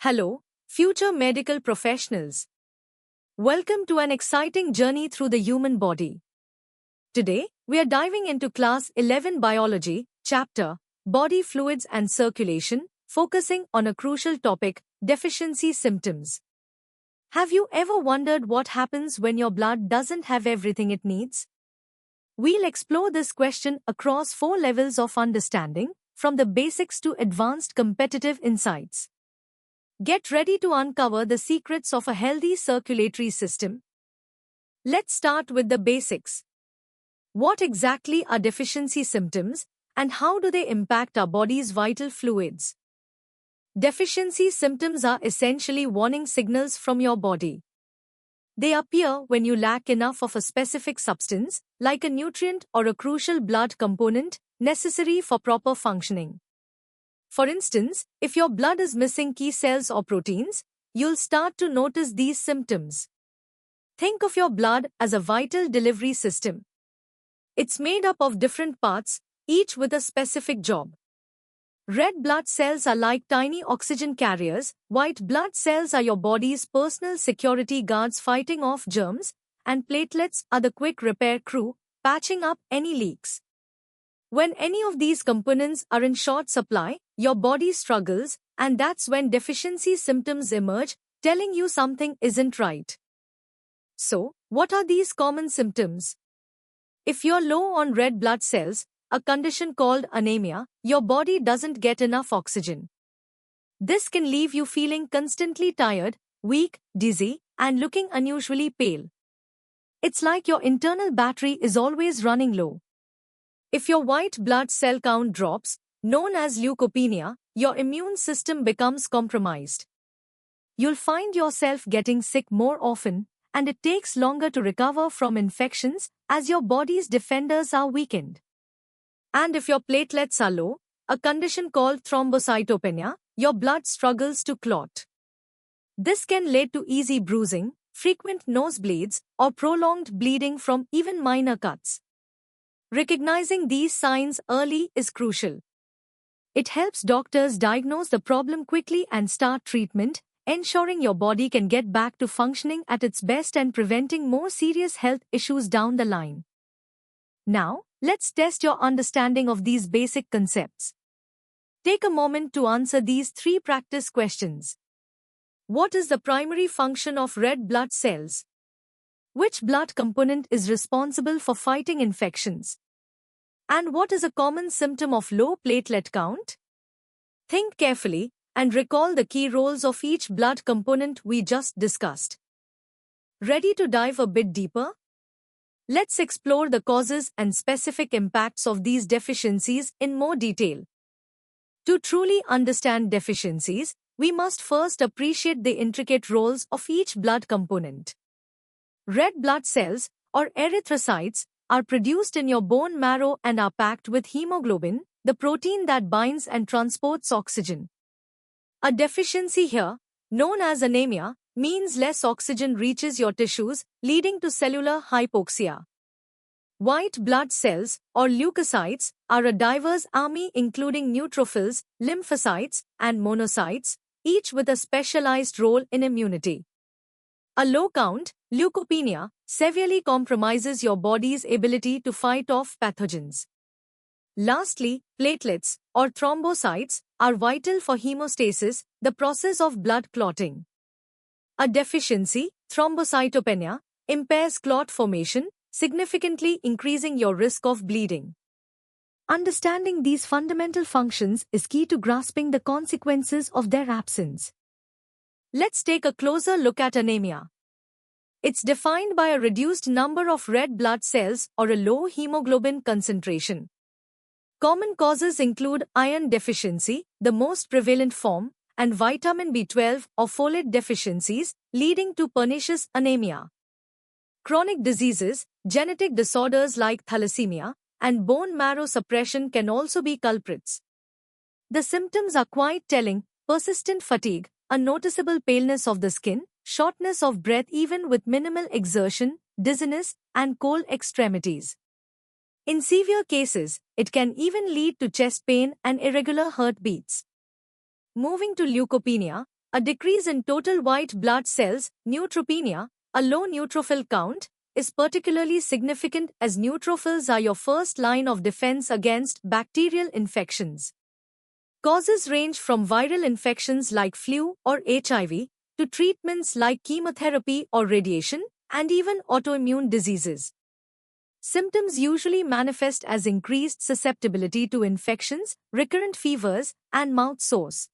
Hello, future medical professionals. Welcome to an exciting journey through the human body. Today, we are diving into Class 11 Biology, Chapter Body Fluids and Circulation, focusing on a crucial topic, deficiency symptoms. Have you ever wondered what happens when your blood doesn't have everything it needs? We'll explore this question across 4 levels of understanding, from the basics to advanced competitive insights. Get ready to uncover the secrets of a healthy circulatory system. Let's start with the basics. What exactly are deficiency symptoms, and how do they impact our body's vital fluids? Deficiency symptoms are essentially warning signals from your body. They appear when you lack enough of a specific substance, like a nutrient or a crucial blood component, necessary for proper functioning. For instance, if your blood is missing key cells or proteins, you'll start to notice these symptoms. Think of your blood as a vital delivery system. It's made up of different parts, each with a specific job. Red blood cells are like tiny oxygen carriers, white blood cells are your body's personal security guards fighting off germs, and platelets are the quick repair crew, patching up any leaks. When any of these components are in short supply, your body struggles, and that's when deficiency symptoms emerge, telling you something isn't right. So, what are these common symptoms? If you're low on red blood cells, a condition called anemia, your body doesn't get enough oxygen. This can leave you feeling constantly tired, weak, dizzy, and looking unusually pale. It's like your internal battery is always running low. If your white blood cell count drops, known as leukopenia, your immune system becomes compromised. You'll find yourself getting sick more often, and it takes longer to recover from infections as your body's defenders are weakened. And if your platelets are low, a condition called thrombocytopenia, your blood struggles to clot. This can lead to easy bruising, frequent nosebleeds, or prolonged bleeding from even minor cuts. Recognizing these signs early is crucial. It helps doctors diagnose the problem quickly and start treatment, ensuring your body can get back to functioning at its best and preventing more serious health issues down the line. Now, let's test your understanding of these basic concepts. Take a moment to answer these 3 practice questions. What is the primary function of red blood cells? Which blood component is responsible for fighting infections? And what is a common symptom of low platelet count? Think carefully and recall the key roles of each blood component we just discussed. Ready to dive a bit deeper? Let's explore the causes and specific impacts of these deficiencies in more detail. To truly understand deficiencies, we must first appreciate the intricate roles of each blood component. Red blood cells, or erythrocytes, are produced in your bone marrow and are packed with hemoglobin, the protein that binds and transports oxygen. A deficiency here, known as anemia, means less oxygen reaches your tissues, leading to cellular hypoxia. White blood cells, or leukocytes, are a diverse army including neutrophils, lymphocytes, and monocytes, each with a specialized role in immunity. A low count, leukopenia, severely compromises your body's ability to fight off pathogens. Lastly, platelets, or thrombocytes, are vital for hemostasis, the process of blood clotting. A deficiency, thrombocytopenia, impairs clot formation, significantly increasing your risk of bleeding. Understanding these fundamental functions is key to grasping the consequences of their absence. Let's take a closer look at anemia. It's defined by a reduced number of red blood cells or a low hemoglobin concentration. Common causes include iron deficiency, the most prevalent form, and vitamin B12 or folate deficiencies, leading to pernicious anemia. Chronic diseases, genetic disorders like thalassemia, and bone marrow suppression can also be culprits. The symptoms are quite telling: persistent fatigue, a noticeable paleness of the skin, shortness of breath even with minimal exertion, dizziness, and cold extremities. In severe cases, it can even lead to chest pain and irregular heartbeats. Moving to leukopenia, a decrease in total white blood cells, neutropenia, a low neutrophil count, is particularly significant as neutrophils are your first line of defense against bacterial infections. Causes range from viral infections like flu or HIV to treatments like chemotherapy or radiation, and even autoimmune diseases. Symptoms usually manifest as increased susceptibility to infections, recurrent fevers, and mouth sores.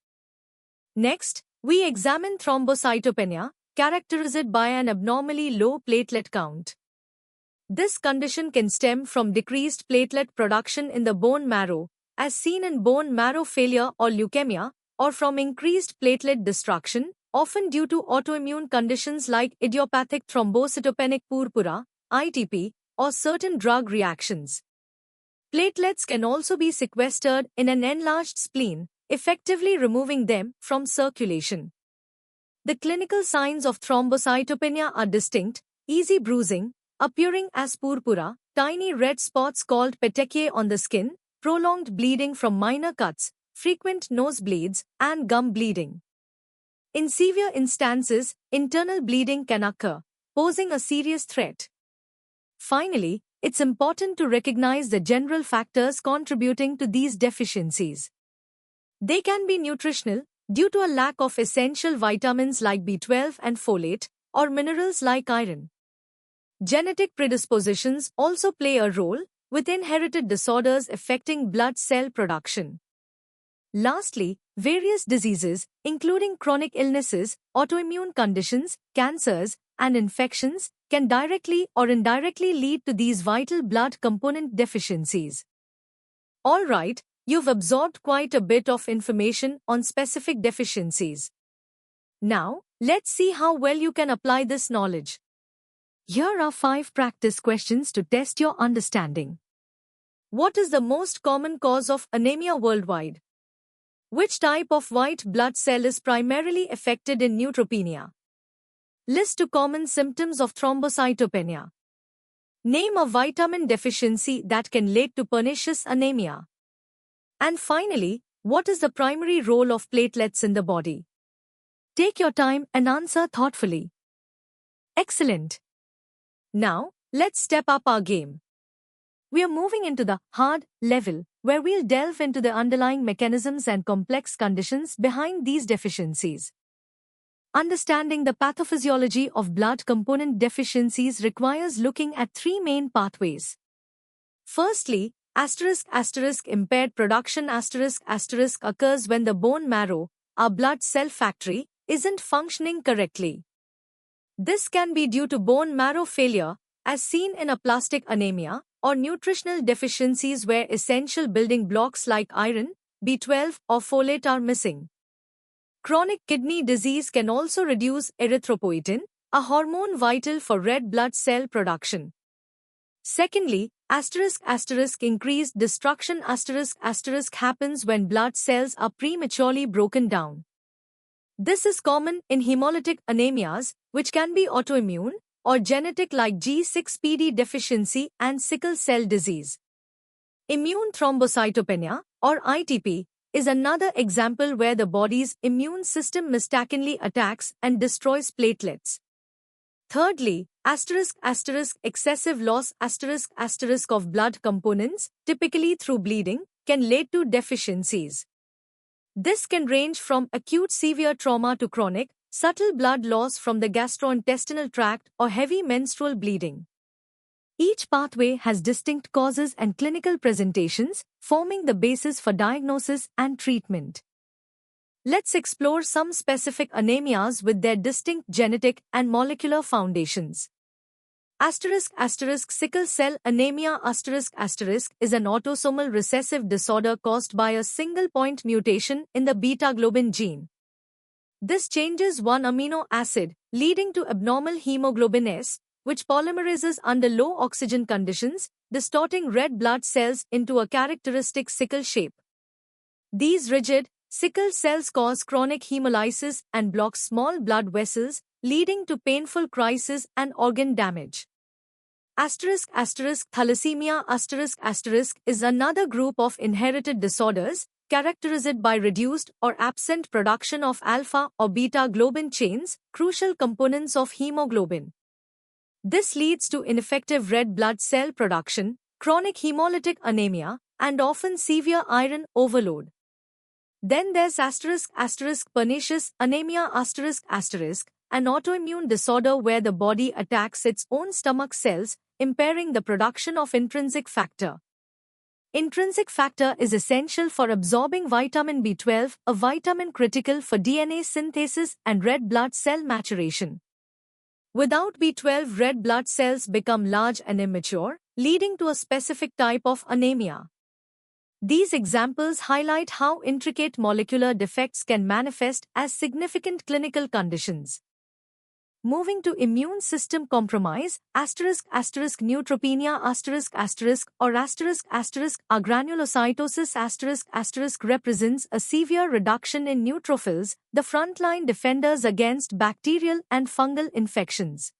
Next, we examine thrombocytopenia, characterized by an abnormally low platelet count. This condition can stem from decreased platelet production in the bone marrow, as seen in bone marrow failure or leukemia, or from increased platelet destruction, often due to autoimmune conditions like idiopathic thrombocytopenic purpura, ITP, or certain drug reactions. Platelets can also be sequestered in an enlarged spleen, effectively removing them from circulation. The clinical signs of thrombocytopenia are distinct, easy bruising, appearing as purpura, tiny red spots called petechiae on the skin, prolonged bleeding from minor cuts, frequent nosebleeds, and gum bleeding. In severe instances, internal bleeding can occur, posing a serious threat. Finally, it's important to recognize the general factors contributing to these deficiencies. They can be nutritional, due to a lack of essential vitamins like B12 and folate, or minerals like iron. Genetic predispositions also play a role, with inherited disorders affecting blood cell production. Lastly, various diseases, including chronic illnesses, autoimmune conditions, cancers, and infections, can directly or indirectly lead to these vital blood component deficiencies. Alright, you've absorbed quite a bit of information on specific deficiencies. Now, let's see how well you can apply this knowledge. Here are 5 practice questions to test your understanding. What is the most common cause of anemia worldwide? Which type of white blood cell is primarily affected in neutropenia? List 2 common symptoms of thrombocytopenia. Name a vitamin deficiency that can lead to pernicious anemia. And finally, what is the primary role of platelets in the body? Take your time and answer thoughtfully. Excellent. Now, let's step up our game. We are moving into the hard level, where we'll delve into the underlying mechanisms and complex conditions behind these deficiencies. Understanding the pathophysiology of blood component deficiencies requires looking at 3 main pathways. Firstly, impaired production occurs when the bone marrow, our blood cell factory, isn't functioning correctly. This can be due to bone marrow failure, as seen in aplastic anemia, or nutritional deficiencies where essential building blocks like iron, B12, or folate are missing. Chronic kidney disease can also reduce erythropoietin, a hormone vital for red blood cell production. Secondly, increased destruction happens when blood cells are prematurely broken down. This is common in hemolytic anemias, which can be autoimmune, or genetic like G6PD deficiency and sickle cell disease. Immune thrombocytopenia, or ITP, is another example where the body's immune system mistakenly attacks and destroys platelets. Thirdly, excessive loss of blood components, typically through bleeding, can lead to deficiencies. This can range from acute severe trauma to chronic, subtle blood loss from the gastrointestinal tract or heavy menstrual bleeding. Each pathway has distinct causes and clinical presentations, forming the basis for diagnosis and treatment. Let's explore some specific anemias with their distinct genetic and molecular foundations. Sickle cell anemia is an autosomal recessive disorder caused by a single-point mutation in the beta-globin gene. This changes one amino acid, leading to abnormal hemoglobin S, which polymerizes under low oxygen conditions, distorting red blood cells into a characteristic sickle shape. These rigid, sickle cells cause chronic hemolysis and block small blood vessels, leading to painful crisis and organ damage. Thalassemia is another group of inherited disorders, characterized by reduced or absent production of alpha or beta globin chains, crucial components of hemoglobin. This leads to ineffective red blood cell production, chronic hemolytic anemia, and often severe iron overload. Then there's pernicious anemia an autoimmune disorder where the body attacks its own stomach cells, impairing the production of intrinsic factor. Intrinsic factor is essential for absorbing vitamin B12, a vitamin critical for DNA synthesis and red blood cell maturation. Without B12, red blood cells become large and immature, leading to a specific type of anemia. These examples highlight how intricate molecular defects can manifest as significant clinical conditions. Moving to immune system compromise, neutropenia or agranulocytosis represents a severe reduction in neutrophils, the frontline defenders against bacterial and fungal infections.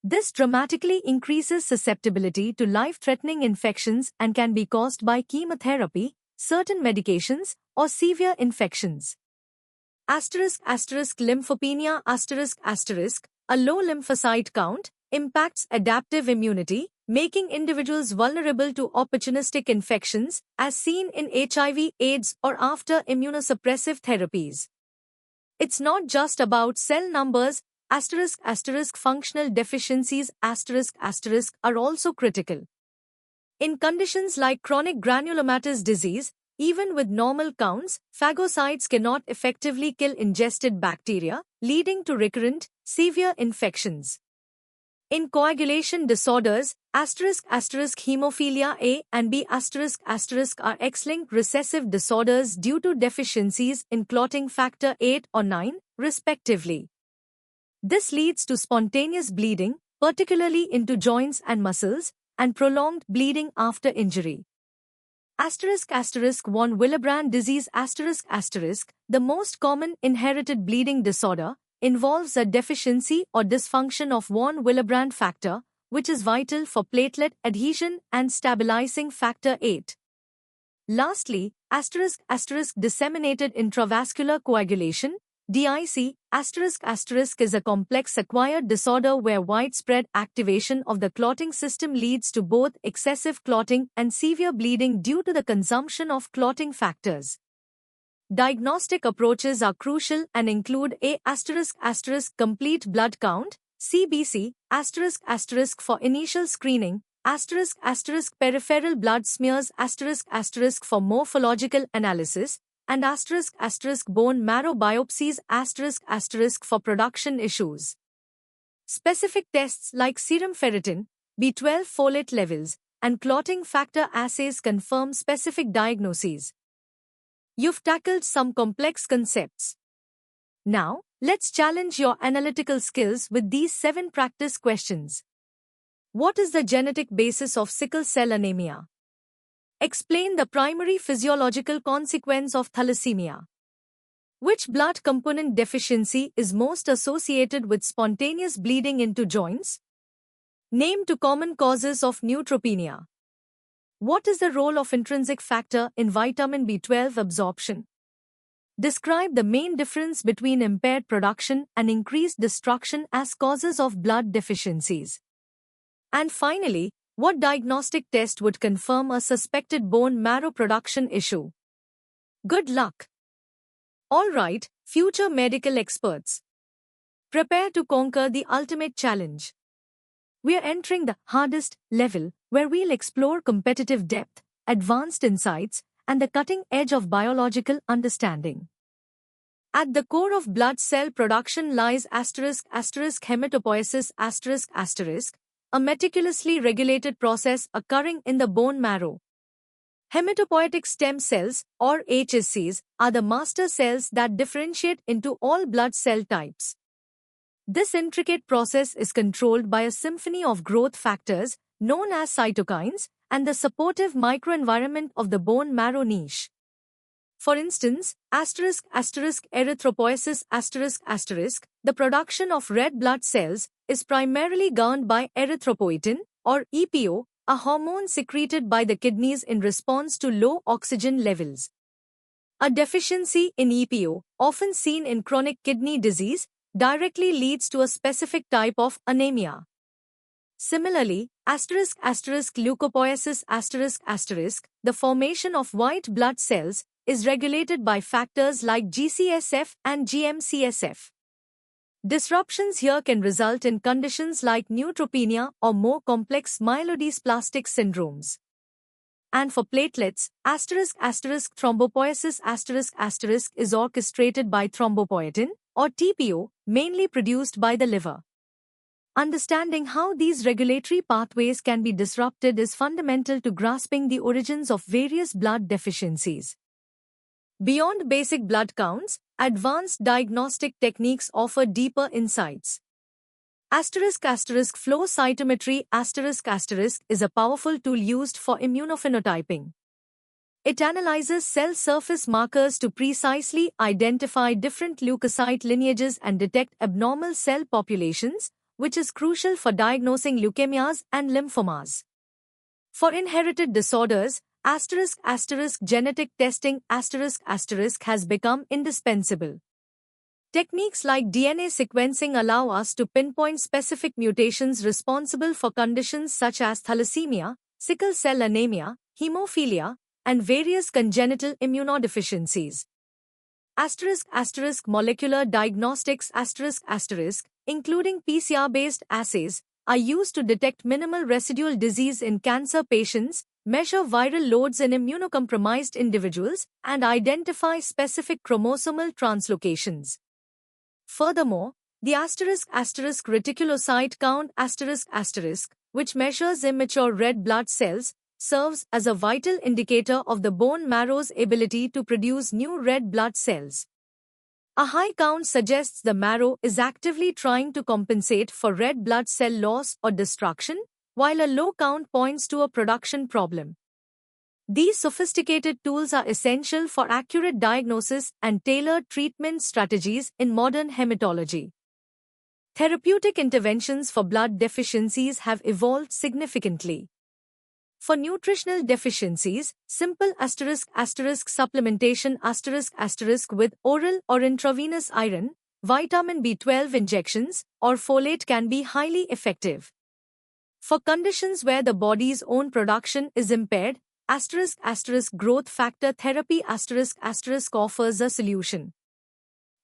This dramatically increases susceptibility to life-threatening infections and can be caused by chemotherapy, certain medications, or severe infections. Lymphopenia a low lymphocyte count impacts adaptive immunity, making individuals vulnerable to opportunistic infections, as seen in HIV, AIDS, or after immunosuppressive therapies. It's not just about cell numbers. Functional deficiencies are also critical. In conditions like chronic granulomatous disease, even with normal counts, phagocytes cannot effectively kill ingested bacteria, leading to recurrent, severe infections. In coagulation disorders, hemophilia A and B are X-linked recessive disorders due to deficiencies in clotting factor 8 or 9, respectively. This leads to spontaneous bleeding, particularly into joints and muscles, and prolonged bleeding after injury. Von Willebrand disease the most common inherited bleeding disorder, involves a deficiency or dysfunction of von Willebrand factor, which is vital for platelet adhesion and stabilizing factor 8. Lastly, disseminated intravascular coagulation, DIC, is a complex acquired disorder where widespread activation of the clotting system leads to both excessive clotting and severe bleeding due to the consumption of clotting factors. Diagnostic approaches are crucial and include a complete blood count, CBC, for initial screening, peripheral blood smears, for morphological analysis, and bone marrow biopsies for production issues. Specific tests like serum ferritin, B12 folate levels, and clotting factor assays confirm specific diagnoses. You've tackled some complex concepts. Now, let's challenge your analytical skills with these 7 practice questions. What is the genetic basis of sickle cell anemia? Explain the primary physiological consequence of thalassemia. Which blood component deficiency is most associated with spontaneous bleeding into joints? Name 2 common causes of neutropenia. What is the role of intrinsic factor in vitamin B12 absorption? Describe the main difference between impaired production and increased destruction as causes of blood deficiencies. And finally, what diagnostic test would confirm a suspected bone marrow production issue? Good luck! Alright, future medical experts. Prepare to conquer the ultimate challenge. We are entering the hardest level, where we'll explore competitive depth, advanced insights, and the cutting edge of biological understanding. At the core of blood cell production lies hematopoiesis a meticulously regulated process occurring in the bone marrow. Hematopoietic stem cells, or HSCs, are the master cells that differentiate into all blood cell types. This intricate process is controlled by a symphony of growth factors, known as cytokines, and the supportive microenvironment of the bone marrow niche. For instance, erythropoiesis the production of red blood cells is primarily governed by erythropoietin, or EPO, a hormone secreted by the kidneys in response to low oxygen levels. A deficiency in EPO, often seen in chronic kidney disease, directly leads to a specific type of anemia. Similarly, leukopoiesis the formation of white blood cells is regulated by factors like GCSF and GM-CSF. Disruptions here can result in conditions like neutropenia or more complex myelodysplastic syndromes. And for platelets, thrombopoiesis is orchestrated by thrombopoietin, or TPO, mainly produced by the liver. Understanding how these regulatory pathways can be disrupted is fundamental to grasping the origins of various blood deficiencies. Beyond basic blood counts, advanced diagnostic techniques offer deeper insights. Flow cytometry is a powerful tool used for immunophenotyping. It analyzes cell surface markers to precisely identify different leukocyte lineages and detect abnormal cell populations, which is crucial for diagnosing leukemias and lymphomas. For inherited disorders, genetic testing has become indispensable. Techniques like DNA sequencing allow us to pinpoint specific mutations responsible for conditions such as thalassemia, sickle cell anemia, hemophilia, and various congenital immunodeficiencies. Molecular diagnostics including PCR-based assays, are used to detect minimal residual disease in cancer patients, measure viral loads in immunocompromised individuals, and identify specific chromosomal translocations. Furthermore, the reticulocyte count which measures immature red blood cells, serves as a vital indicator of the bone marrow's ability to produce new red blood cells. A high count suggests the marrow is actively trying to compensate for red blood cell loss or destruction, while a low count points to a production problem. These sophisticated tools are essential for accurate diagnosis and tailored treatment strategies in modern hematology. Therapeutic interventions for blood deficiencies have evolved significantly. For nutritional deficiencies, simple supplementation with oral or intravenous iron, vitamin B12 injections, or folate can be highly effective. For conditions where the body's own production is impaired, growth factor therapy offers a solution.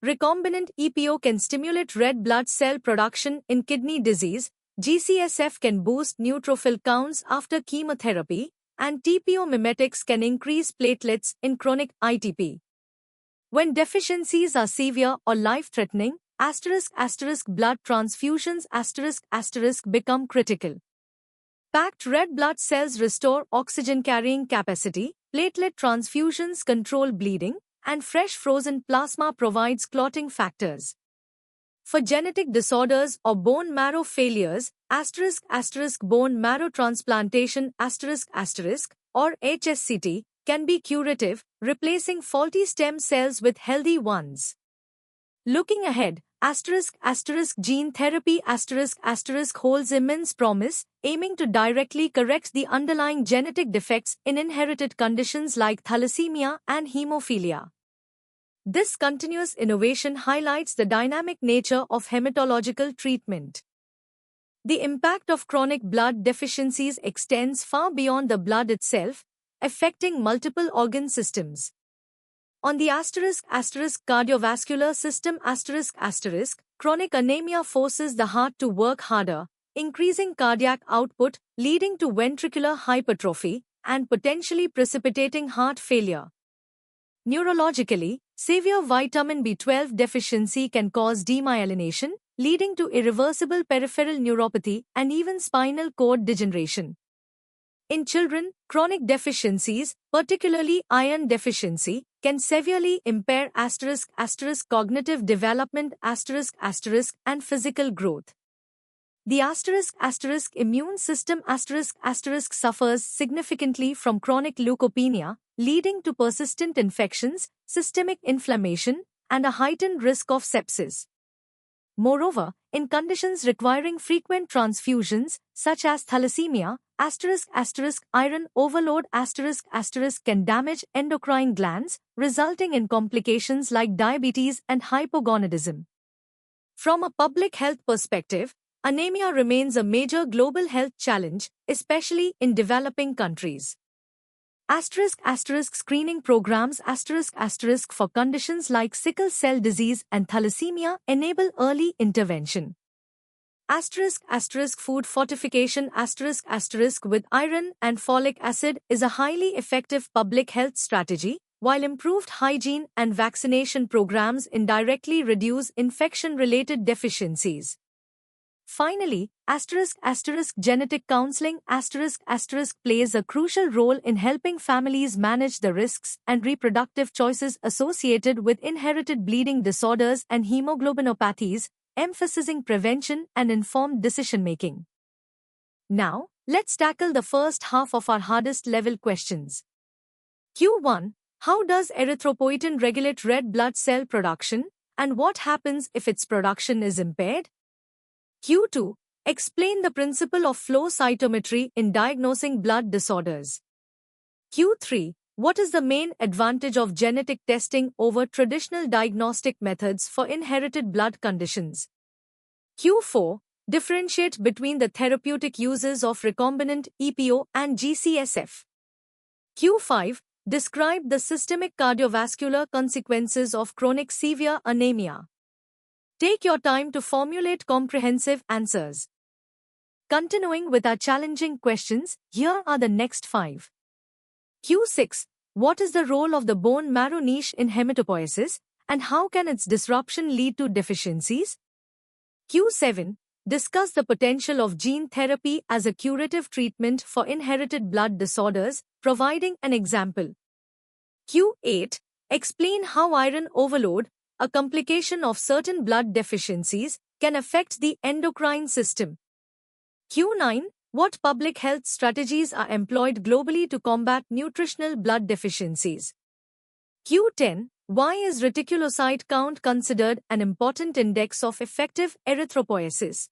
Recombinant EPO can stimulate red blood cell production in kidney disease, GCSF can boost neutrophil counts after chemotherapy, and TPO mimetics can increase platelets in chronic ITP. When deficiencies are severe or life-threatening, blood transfusions become critical. Packed red blood cells restore oxygen-carrying capacity, platelet transfusions control bleeding, and fresh frozen plasma provides clotting factors. For genetic disorders or bone marrow failures, bone marrow transplantation or HSCT can be curative, replacing faulty stem cells with healthy ones. Looking ahead, gene therapy holds immense promise, aiming to directly correct the underlying genetic defects in inherited conditions like thalassemia and hemophilia. This continuous innovation highlights the dynamic nature of hematological treatment. The impact of chronic blood deficiencies extends far beyond the blood itself, affecting multiple organ systems. On the cardiovascular system chronic anemia forces the heart to work harder, increasing cardiac output, leading to ventricular hypertrophy, and potentially precipitating heart failure. Neurologically, severe vitamin B12 deficiency can cause demyelination, leading to irreversible peripheral neuropathy and even spinal cord degeneration. In children, chronic deficiencies, particularly iron deficiency, can severely impair cognitive development and physical growth. The immune system suffers significantly from chronic leukopenia, leading to persistent infections, systemic inflammation, and a heightened risk of sepsis. Moreover, in conditions requiring frequent transfusions, such as thalassemia, iron overload can damage endocrine glands, resulting in complications like diabetes and hypogonadism. From a public health perspective, anemia remains a major global health challenge, especially in developing countries. Screening programs for conditions like sickle cell disease and thalassemia enable early intervention. Food fortification with iron and folic acid is a highly effective public health strategy, while improved hygiene and vaccination programs indirectly reduce infection-related deficiencies. Finally, genetic counseling plays a crucial role in helping families manage the risks and reproductive choices associated with inherited bleeding disorders and hemoglobinopathies, emphasizing prevention and informed decision-making. Now, let's tackle the first half of our hardest level questions. Q1. How does erythropoietin regulate red blood cell production, and what happens if its production is impaired? Q2. Explain the principle of flow cytometry in diagnosing blood disorders. Q3. What is the main advantage of genetic testing over traditional diagnostic methods for inherited blood conditions? Q4. Differentiate between the therapeutic uses of recombinant EPO and GCSF. Q5. Describe the systemic cardiovascular consequences of chronic severe anemia. Take your time to formulate comprehensive answers. Continuing with our challenging questions, here are the next 5. Q6. What is the role of the bone marrow niche in hematopoiesis, and how can its disruption lead to deficiencies? Q7. Discuss the potential of gene therapy as a curative treatment for inherited blood disorders, providing an example. Q8. Explain how iron overload, a complication of certain blood deficiencies, can affect the endocrine system. Q9. What public health strategies are employed globally to combat nutritional blood deficiencies? Q10. Why is reticulocyte count considered an important index of effective erythropoiesis?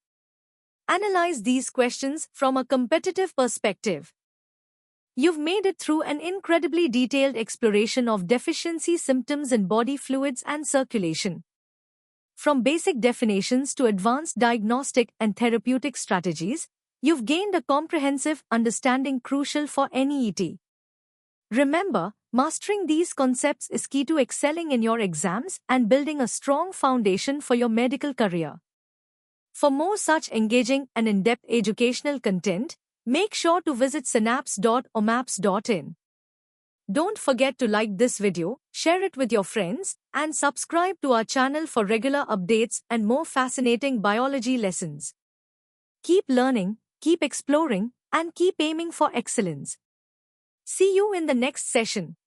Analyze these questions from a competitive perspective. You've made it through an incredibly detailed exploration of deficiency symptoms in body fluids and circulation. From basic definitions to advanced diagnostic and therapeutic strategies, you've gained a comprehensive understanding crucial for NEET. Remember, mastering these concepts is key to excelling in your exams and building a strong foundation for your medical career. For more such engaging and in-depth educational content, make sure to visit synapse.omaps.in. Don't forget to like this video, share it with your friends, and subscribe to our channel for regular updates and more fascinating biology lessons. Keep learning, keep exploring, and keep aiming for excellence. See you in the next session.